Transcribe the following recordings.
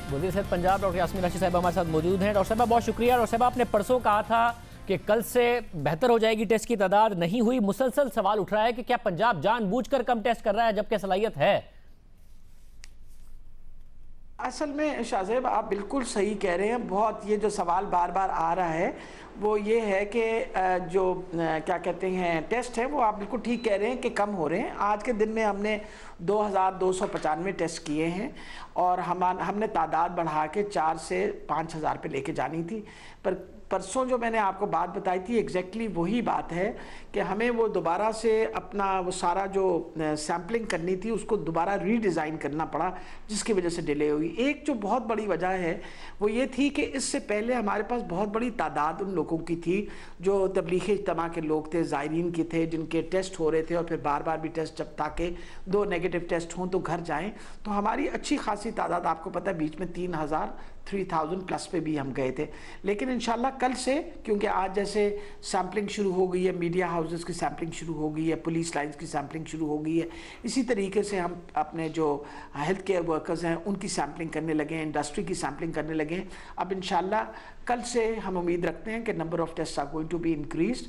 वज़ीर सेहत पंजाब डॉक्टर यास्मीन रशीद साहिबा हमारे साथ मौजूद हैं। डॉक्टर साहिबा बहुत शुक्रिया। डॉक्टर साहिबा आपने परसों कहा था कि कल से बेहतर हो जाएगी टेस्ट की तादाद, नहीं हुई। मुसलसल सवाल उठ रहा है कि क्या पंजाब जानबूझकर कम टेस्ट कर रहा है जबकि सलाहियत है? असल में शाहजेब आप बिल्कुल सही कह रहे हैं। बहुत ये जो सवाल बार बार आ रहा है वो ये है कि जो क्या कहते हैं टेस्ट है वो आप बिल्कुल ठीक कह रहे हैं कि कम हो रहे हैं। आज के दिन में हमने 2295 टेस्ट किए हैं और हमने तादाद बढ़ा के 4 से 5000 पे लेके जानी थी। पर परसों जो मैंने आपको बात बताई थी एग्जैक्टली वही बात है कि हमें वो दोबारा से अपना वो सारा जो सैम्पलिंग करनी थी उसको दोबारा रीडिज़ाइन करना पड़ा, जिसकी वजह से डिले हुई। एक जो बहुत बड़ी वजह है वो ये थी कि इससे पहले हमारे पास बहुत बड़ी तादाद उन लोगों की थी जो तबलीगी इज्तिमा के लोग थे, ज़ायरीन की थे, जिनके टेस्ट हो रहे थे और फिर बार बार भी टेस्ट जब ताकि 2 नेगेटिव टेस्ट हों तो घर जाएँ। तो हमारी अच्छी खासी तादाद, आपको पता है बीच में 3000 प्लस पे भी हम गए थे। लेकिन इंशाल्लाह कल से, क्योंकि आज जैसे सैम्पलिंग शुरू हो गई है, मीडिया हाउसेस की सैम्पलिंग शुरू हो गई है, पुलिस लाइंस की सैम्पलिंग शुरू हो गई है, इसी तरीके से हम अपने जो हेल्थ केयर वर्कर्स हैं उनकी सैम्पलिंग करने लगे हैं, इंडस्ट्री की सैम्पलिंग करने लगे हैं। अब इंशाल्लाह कल से हम उम्मीद रखते हैं कि number of test are going to be increased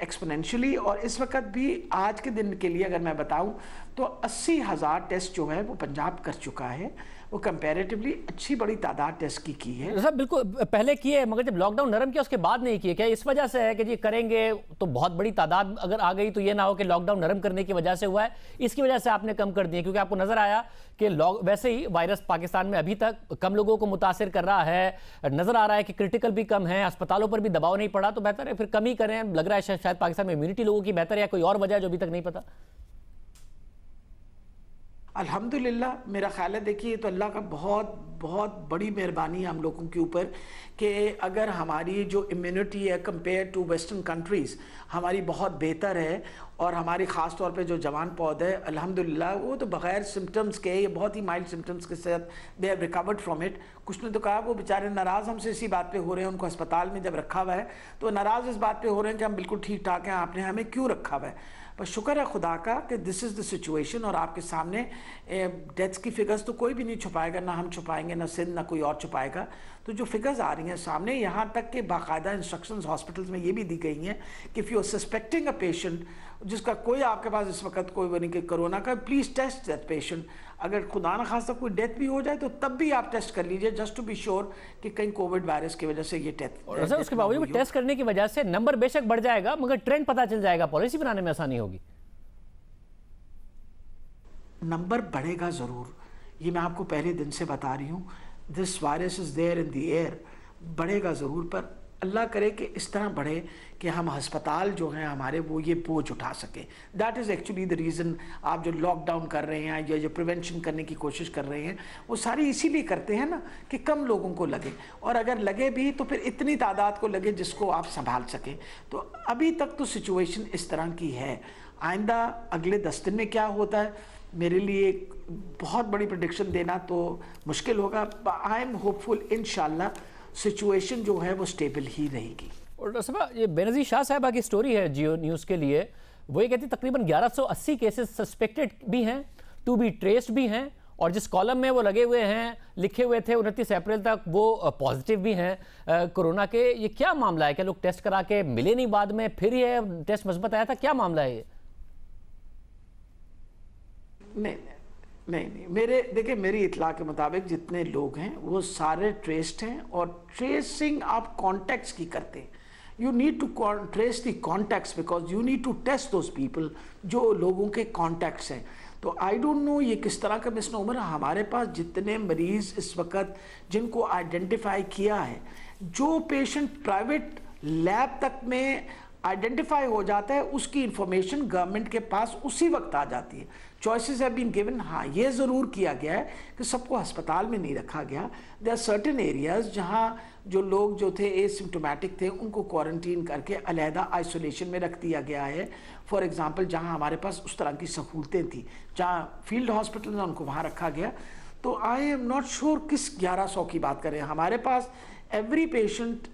exponentially. और इस वक्त भी आज के दिन के लिए अगर मैं बताऊं तो 80,000 टेस्ट जो है वो पंजाब कर चुका है। वो कंपैरेटिवली अच्छी बड़ी तादाद टेस्ट की है। सर बिल्कुल पहले किए, मगर जब लॉकडाउन नरम किया उसके बाद नहीं किए। क्या इस वजह से है कि जी करेंगे तो बहुत बड़ी तादाद अगर आ गई तो ये ना हो कि लॉकडाउन नरम करने की वजह से हुआ है, इसकी वजह से आपने कम कर दिए? क्योंकि आपको नजर आया कि वैसे ही वायरस पाकिस्तान में अभी तक कम लोगों को मुतासिर कर रहा है, नजर आ रहा है कि क्रिटिकल भी कम है, अस्पतालों पर भी दबाव नहीं पड़ा, तो बेहतर है फिर कम ही करें। लग रहा है शायद पाकिस्तान में इम्यूनिटी लोगों की बेहतर है या कोई और वजह जो अभी तक नहीं पता। अल्हम्दुलिल्लाह मेरा ख्याल है, देखिए तो अल्लाह का बहुत बहुत बड़ी मेहरबानी है हम लोगों के ऊपर कि अगर हमारी जो इम्यूनिटी है कंपेयर टू वेस्टर्न कंट्रीज़ हमारी बहुत बेहतर है और हमारी ख़ास तौर पे जो जवान पौध है अल्हम्दुलिल्लाह वो तो बग़ैर सिम्टम्स के, ये बहुत ही माइल्ड सिम्टम्स के साथ they have recovered from it. कुछ ने तो कहा वो बेचारे नाराज़ हमसे इसी बात पे हो रहे हैं, उनको अस्पताल में जब रखा हुआ है तो नाराज़ इस बात पे हो रहे हैं कि हम बिल्कुल ठीक ठाक हैं, आपने हमें क्यों रखा हुआ है। पर शुक्र है खुदा का कि दिस इज़ द सिचुएशन। और आपके सामने डेथ्स की फिगर्स तो कोई भी नहीं छुपाएगा, ना हम छुपाएंगे, ना सिंध, ना कोई और छुपाएगा। तो जो फिगर्स आ रही हैं सामने, यहाँ तक कि बाकायदा इंस्ट्रक्शंस हॉस्पिटल्स में ये भी दी गई हैं कि if you are suspecting a patient जिसका कोई आपके पास इस वक्त कोई वो नहीं कि कोरोना का, प्लीज़ टेस्ट दैट पेशेंट। अगर खुदा न खास्ता कोई डेथ भी हो जाए तो तब भी आप टेस्ट कर लीजिए, जस्ट टू बी श्योर कि कहीं कोविड वायरस की वजह से ये डेथ। और सर उसके बावजूद टेस्ट करने की वजह से नंबर बेशक बढ़ जाएगा मगर ट्रेंड पता चल जाएगा, पॉलिसी बनाने में आसानी होगी। नंबर बढ़ेगा ज़रूर, ये मैं आपको पहले दिन से बता रही हूँ। This virus is there in the air, बढ़ेगा ज़रूर। पर अल्लाह करे कि इस तरह बढ़े कि हम अस्पताल जो हैं हमारे वो ये बोझ उठा सकें। That is actually the reason आप जो लॉकडाउन कर रहे हैं या जो प्रिवेंशन करने की कोशिश कर रहे हैं वो सारी इसीलिए करते हैं ना कि कम लोगों को लगे, और अगर लगे भी तो फिर इतनी तादाद को लगे जिसको आप संभाल सकें। तो अभी तक तो सिचुएशन इस तरह की है। आइंदा अगले 10 दिन में क्या होता है मेरे लिए बहुत बड़ी प्रेडिक्शन देना तो मुश्किल होगा। आई एम होपफुल इंशाल्लाह सिचुएशन जो है वो स्टेबल ही रहेगी। और डॉक्टर साहब ये बेनज़ीर शाह साहबा की स्टोरी है जियो न्यूज़ के लिए, वो ये कहती तकरीबन 1180 केसेस सस्पेक्टेड भी हैं, टू बी ट्रेस्ड भी हैं, और जिस कॉलम में वो लगे हुए हैं लिखे हुए थे 29 अप्रैल तक वो पॉजिटिव भी हैं कोरोना के। ये क्या मामला है? क्या लोग टेस्ट करा के मिले नहीं, बाद में फिर ये टेस्ट मस्बत आया था? क्या मामला है ये? नहीं, मेरे देखिए मेरी इतला के मुताबिक जितने लोग हैं वो सारे ट्रेस्ड हैं, और ट्रेसिंग आप कॉन्टैक्ट्स की करते हैं। You need to trace the contacts because you need to test those people जो लोगों के कॉन्टैक्ट्स हैं। तो आई डोंट नो ये किस तरह का मिसनोमर। हमारे पास जितने मरीज़ इस वक्त जिनको आइडेंटिफाई किया है, जो पेशेंट प्राइवेट लैब तक में आइडेंटिफाई हो जाता है उसकी इंफॉर्मेशन गवर्नमेंट के पास उसी वक्त आ जाती है। Choices have been given. हाँ, ये ज़रूर किया गया है कि सबको अस्पताल में नहीं रखा गया। देयर आर सर्टेन एरियाज़ जहाँ जो लोग जो थे एसिम्प्टोमेटिक थे उनको क्वारंटीन करके अलहदा आइसोलेशन में रख दिया गया है। फॉर एग्जांपल जहाँ हमारे पास उस तरह की सहूलतें थी, जहाँ फील्ड हॉस्पिटल में उनको वहाँ रखा गया। तो आई एम नॉट श्योर किस 1100 की बात करें। हमारे पास every patient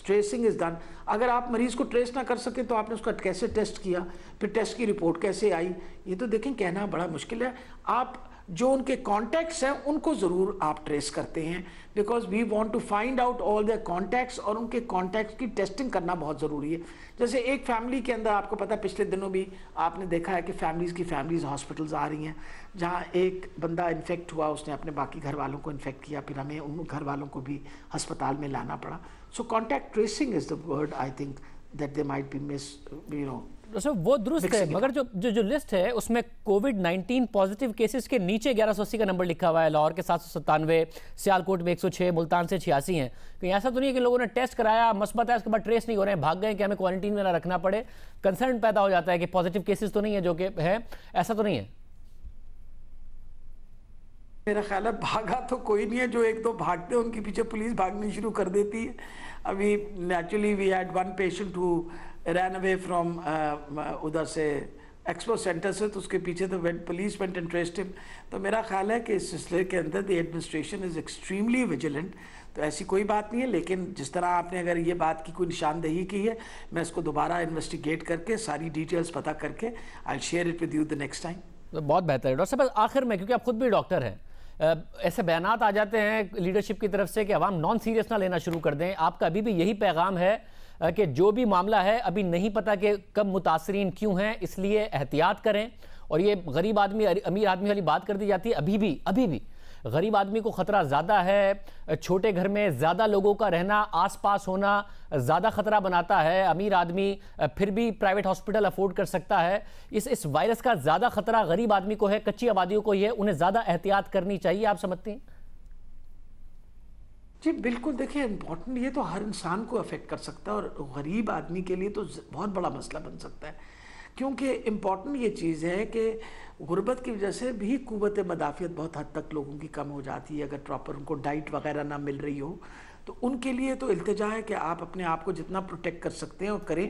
tracing is done. अगर आप मरीज को ट्रेस ना कर सके तो आपने उसका कैसे टेस्ट किया, फिर टेस्ट की रिपोर्ट कैसे आई, ये तो देखें कहना बड़ा मुश्किल है। आप जो उनके कॉन्टैक्ट्स हैं उनको ज़रूर आप ट्रेस करते हैं, because we want to find out all their contacts, और उनके कॉन्टैक्ट्स की टेस्टिंग करना बहुत ज़रूरी है। जैसे एक फैमिली के अंदर आपको पता है पिछले दिनों भी आपने देखा है कि फैमिलीज़ हॉस्पिटल्स आ रही हैं जहाँ एक बंदा इन्फेक्ट हुआ, उसने अपने बाकी घर वालों को इन्फेक्ट किया, फिर हमें उन घर वालों को भी अस्पताल में लाना पड़ा। So contact tracing is the word I think that they might be miss, you know. Sir वो दुरुस्त है, मगर जो लिस्ट है उसमें कोविड-19 पॉजिटिव केसेस के नीचे 1180 का नंबर लिखा हुआ है। लाहौर के 797, सियालकोट में 106, मुल्तान से 86 हैं। कहीं ऐसा तो नहीं है कि लोगों ने टेस्ट कराया, मस्बत है, उसके बाद ट्रेस नहीं हो रहे हैं, भाग गए कि हमें क्वारंटीन में ना रखना पड़े? कंसर्न पैदा हो जाता है कि पॉजिटिव केसेस तो नहीं है जो कि है, ऐसा तो नहीं है? मेरा ख्याल है भागा तो कोई नहीं है, जो एक दो भागते हैं उनके पीछे पुलिस भागनी शुरू कर देती है। अभी naturally we had one patient who ran away from उधर से एक्सपो सेंटर से, तो उसके पीछे तो police went and traced him. तो मेरा ख्याल है कि इस सिलसिले के अंदर the administration is extremely vigilant. तो ऐसी कोई बात नहीं है, लेकिन जिस तरह आपने अगर ये बात की कोई निशानदेही की है, मैं इसको दोबारा इन्वेस्टिगेट करके सारी डिटेल्स पता करके I share it with you the next time. तो बहुत बेहतर है डॉक्टर साहब। आखिर में, क्योंकि आप खुद भी डॉक्टर हैं, ऐसे बयानात आ जाते हैं लीडरशिप की तरफ से कि अवाम नॉन सीरियस ना लेना शुरू कर दें, आपका अभी भी यही पैगाम है कि जो भी मामला है अभी नहीं पता कि कब मुतासरीन क्यों हैं, इसलिए एहतियात करें। और ये गरीब आदमी अमीर आदमी वाली बात कर दी जाती है, अभी भी गरीब आदमी को ख़तरा ज़्यादा है। छोटे घर में ज़्यादा लोगों का रहना, आसपास होना ज़्यादा ख़तरा बनाता है। अमीर आदमी फिर भी प्राइवेट हॉस्पिटल अफोर्ड कर सकता है। इस वायरस का ज़्यादा ख़तरा गरीब आदमी को है, कच्ची आबादियों को ही है, उन्हें ज़्यादा एहतियात करनी चाहिए, आप समझती हैं? जी बिल्कुल, देखिए इम्पॉर्टेंट, ये तो हर इंसान को अफेक्ट कर सकता है और गरीब आदमी के लिए तो बहुत बड़ा मसला बन सकता है, क्योंकि इम्पॉर्टेंट ये चीज़ है कि गुर्बत की वजह से भी क़ुव्वत मदाफ़ियत बहुत हद तक लोगों की कम हो जाती है। अगर प्रॉपर उनको डाइट वगैरह ना मिल रही हो तो उनके लिए तो इल्तिजा है कि आप अपने आप को जितना प्रोटेक्ट कर सकते हैं और करें।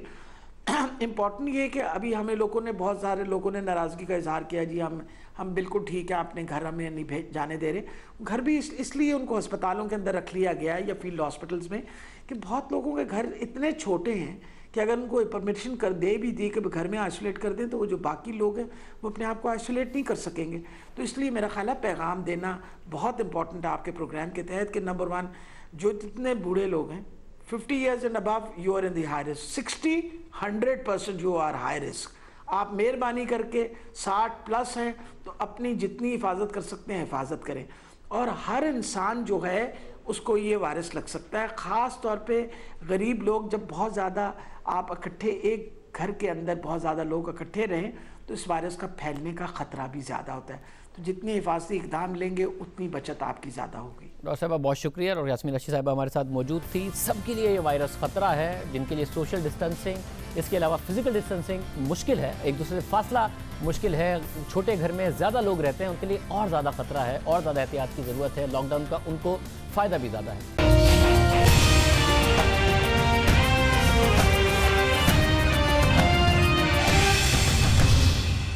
इम्पॉर्टेंट ये है कि अभी हमें लोगों ने, बहुत सारे लोगों ने नाराज़गी का इजहार किया, जी हम बिल्कुल ठीक है, अपने घर हमें नहीं भेज जाने दे रहे। घर भी इसलिए उनको अस्पतालों के अंदर रख लिया गया है या फील्ड हॉस्पिटल्स में कि बहुत लोगों के घर इतने छोटे हैं कि अगर उनको परमिशन कर दे भी दी कि घर में आइसोलेट कर दें तो वो जो बाकी लोग हैं वो अपने आप को आइसोलेट नहीं कर सकेंगे। तो इसलिए मेरा ख्याल है पैगाम देना बहुत इंपॉर्टेंट है आपके प्रोग्राम के तहत कि नंबर 1, जो जितने बूढ़े लोग हैं 50 years and above, you are in the high risk. 60-100% you are high risk. आप मेहरबानी करके 60+ हैं तो अपनी जितनी हिफाजत कर सकते हैं हिफाजत करें। और हर इंसान जो है उसको ये वायरस लग सकता है, ख़ास तौर पे गरीब लोग। जब बहुत ज़्यादा आप इकट्ठे एक घर के अंदर बहुत ज़्यादा लोग इकट्ठे रहें तो इस वायरस का फैलने का ख़तरा भी ज़्यादा होता है। तो जितनी हिफाजती इक़दाम लेंगे उतनी बचत आपकी ज़्यादा होगी। डॉक्टर साहब बहुत शुक्रिया। और यास्मीन रशीद साहिबा हमारे साथ मौजूद थी। सबके लिए ये वायरस ख़तरा है, जिनके लिए सोशल डिस्टेंसिंग, इसके अलावा फिजिकल डिस्टेंसिंग मुश्किल है, एक दूसरे से फासला मुश्किल है, छोटे घर में ज़्यादा लोग रहते हैं, उनके लिए और ज़्यादा ख़तरा है और ज़्यादा एहतियात की ज़रूरत है। लॉकडाउन का उनको फ़ायदा भी ज़्यादा है।